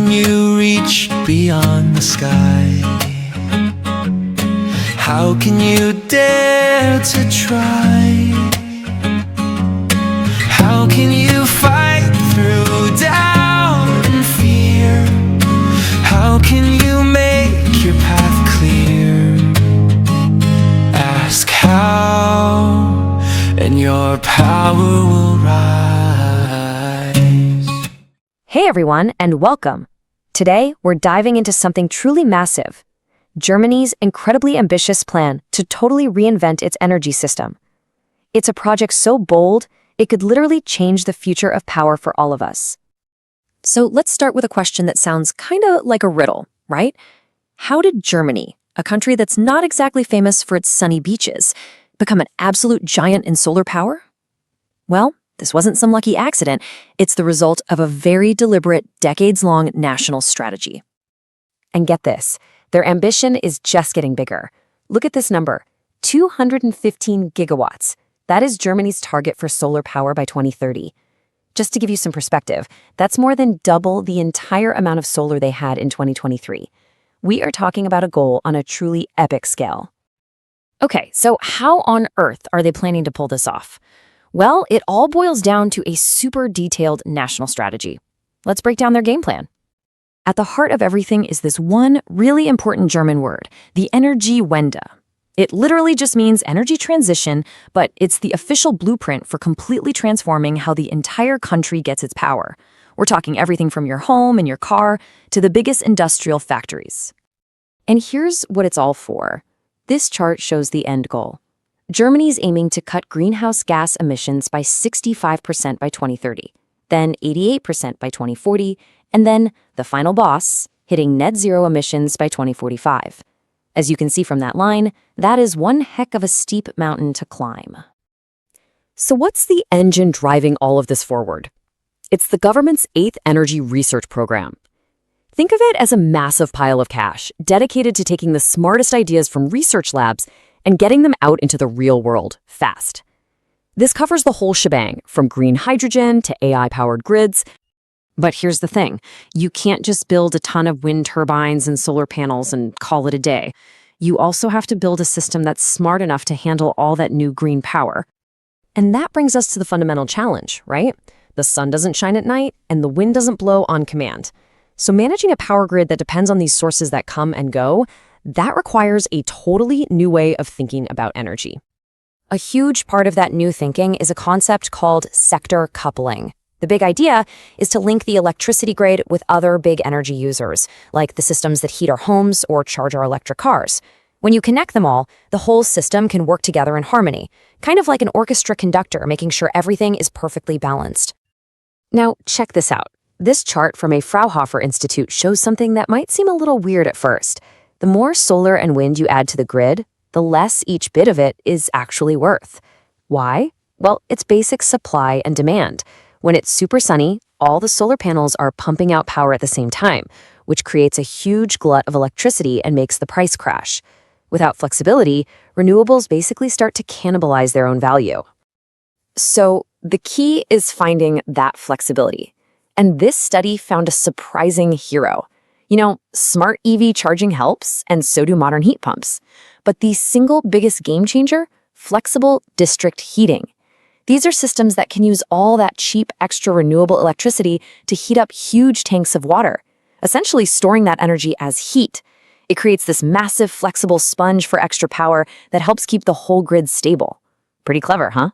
can you reach beyond the sky? How can you dare to try? How can you fight through doubt and fear? How can you make your path clear? Ask how, and your power will rise. Hey everyone, and welcome. Today, we're diving into something truly massive: Germany's incredibly ambitious plan to totally reinvent its energy system. It's a project so bold, it could literally change the future of power for all of us. So let's start with a question that sounds kind of like a riddle, right? How did Germany, a country that's not exactly famous for its sunny beaches, become an absolute giant in solar power? Well, this wasn't some lucky accident. It's the result of a very deliberate, decades-long national strategy. And get this, their ambition is just getting bigger. Look at this number, 215 gigawatts. That is Germany's target for solar power by 2030. Just to give you some perspective, that's more than double the entire amount of solar they had in 2023. We are talking about a goal on a truly epic scale. Okay, so how on earth are they planning to pull this off? Well, it all boils down to a super detailed national strategy. Let's break down their game plan. At the heart of everything is this one really important German word, the Energiewende. It literally just means energy transition, but it's the official blueprint for completely transforming how the entire country gets its power. We're talking everything from your home and your car to the biggest industrial factories. And here's what it's all for. This chart shows the end goal. Germany's aiming to cut greenhouse gas emissions by 65% by 2030, then 88% by 2040, and then the final boss, hitting net zero emissions by 2045. As you can see from that line, that is one heck of a steep mountain to climb. So what's the engine driving all of this forward? It's the government's 8th Energy Research Program. Think of it as a massive pile of cash dedicated to taking the smartest ideas from research labs and getting them out into the real world fast. This covers the whole shebang, from green hydrogen to AI-powered grids. But here's the thing, you can't just build a ton of wind turbines and solar panels and call it a day. You also have to build a system that's smart enough to handle all that new green power. And that brings us to the fundamental challenge, right? The sun doesn't shine at night and the wind doesn't blow on command. So managing a power grid that depends on these sources that come and go, that requires a totally new way of thinking about energy. A huge part of that new thinking is a concept called sector coupling. The big idea is to link the electricity grid with other big energy users, like the systems that heat our homes or charge our electric cars. When you connect them all, the whole system can work together in harmony, kind of like an orchestra conductor making sure everything is perfectly balanced. Now, check this out. This chart from a Fraunhofer Institute shows something that might seem a little weird at first. The more solar and wind you add to the grid, the less each bit of it is actually worth. Why? Well, it's basic supply and demand. When it's super sunny, all the solar panels are pumping out power at the same time, which creates a huge glut of electricity and makes the price crash. Without flexibility, renewables basically start to cannibalize their own value. So the key is finding that flexibility. And this study found a surprising hero. You know, smart EV charging helps, and so do modern heat pumps. But the single biggest game changer, flexible district heating. These are systems that can use all that cheap extra renewable electricity to heat up huge tanks of water, essentially storing that energy as heat. It creates this massive flexible sponge for extra power that helps keep the whole grid stable. Pretty clever, huh?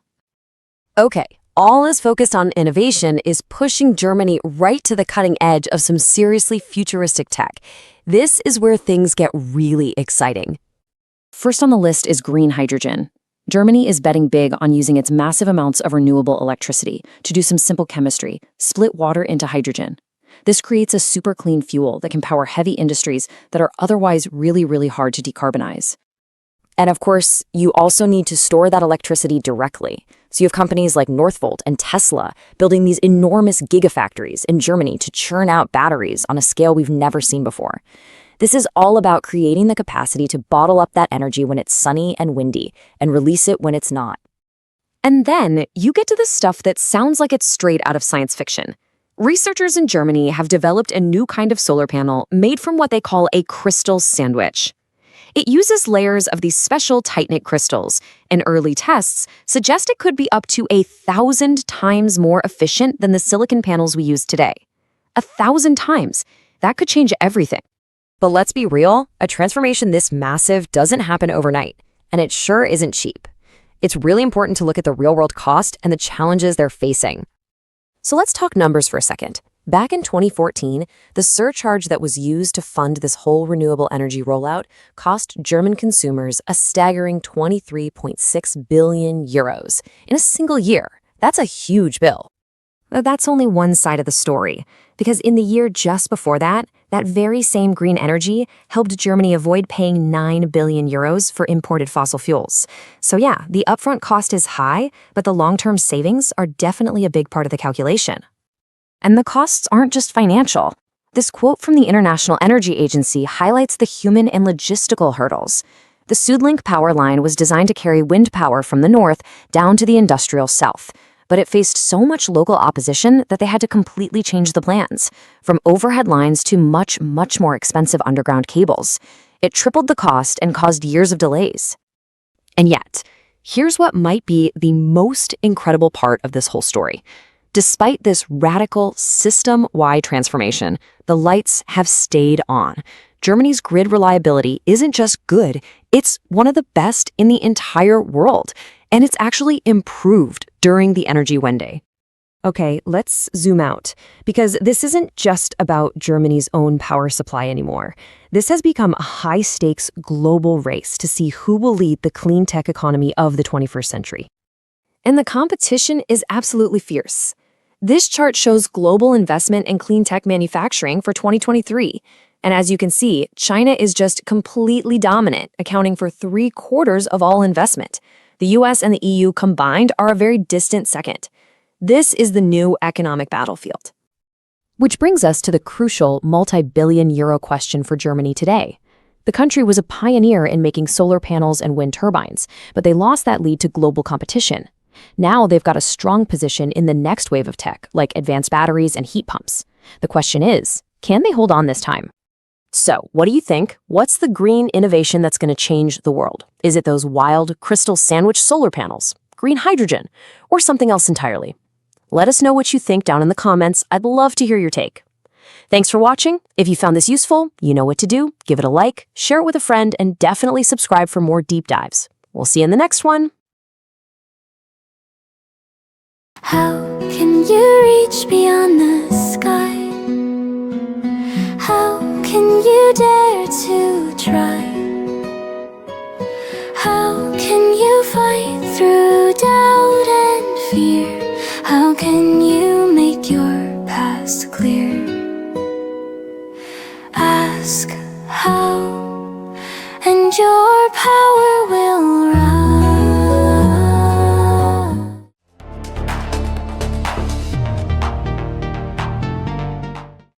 Okay. All is focused on innovation is pushing Germany right to the cutting edge of some seriously futuristic tech. This is where things get really exciting. First on the list is green hydrogen. Germany is betting big on using its massive amounts of renewable electricity to do some simple chemistry, split water into hydrogen. This creates a super clean fuel that can power heavy industries that are otherwise really, really hard to decarbonize. And of course, you also need to store that electricity directly. So you have companies like Northvolt and Tesla building these enormous gigafactories in Germany to churn out batteries on a scale we've never seen before. This is all about creating the capacity to bottle up that energy when it's sunny and windy and release it when it's not. And then you get to the stuff that sounds like it's straight out of science fiction. Researchers in Germany have developed a new kind of solar panel made from what they call a crystal sandwich. It uses layers of these special tight-knit crystals, and early tests suggest it could be up to 1,000 times more efficient than the silicon panels we use today. 1,000 times. That could change everything. But let's be real, a transformation this massive doesn't happen overnight, and it sure isn't cheap. It's really important to look at the real-world cost and the challenges they're facing. So let's talk numbers for a second. Back in 2014, the surcharge that was used to fund this whole renewable energy rollout cost German consumers a staggering 23.6 billion euros in a single year. That's a huge bill. But that's only one side of the story, because in the year just before that, that very same green energy helped Germany avoid paying 9 billion euros for imported fossil fuels. So yeah, the upfront cost is high, but the long-term savings are definitely a big part of the calculation. And the costs aren't just financial. This quote from the International Energy Agency highlights the human and logistical hurdles. The SuedLink power line was designed to carry wind power from the north down to the industrial south, but it faced so much local opposition that they had to completely change the plans, from overhead lines to much, much more expensive underground cables. It tripled the cost and caused years of delays. And yet, here's what might be the most incredible part of this whole story. Despite this radical system-wide transformation, the lights have stayed on. Germany's grid reliability isn't just good, it's one of the best in the entire world, and it's actually improved during the Energiewende. Okay, let's zoom out, because this isn't just about Germany's own power supply anymore. This has become a high-stakes global race to see who will lead the clean tech economy of the 21st century. And the competition is absolutely fierce. This chart shows global investment in clean tech manufacturing for 2023. And as you can see, China is just completely dominant, accounting for 3/4 of all investment. The US and the EU combined are a very distant second. This is the new economic battlefield. Which brings us to the crucial multi-billion euro question for Germany today. The country was a pioneer in making solar panels and wind turbines, but they lost that lead to global competition. Now they've got a strong position in the next wave of tech, like advanced batteries and heat pumps. The question is, can they hold on this time? So, what do you think? What's the green innovation that's going to change the world? Is it those wild crystal sandwich solar panels, green hydrogen, or something else entirely? Let us know what you think down in the comments. I'd love to hear your take. Thanks for watching. If you found this useful, you know what to do. Give it a like, share it with a friend, and definitely subscribe for more deep dives. We'll see you in the next one. How can you reach beyond the sky? How can you dare to try?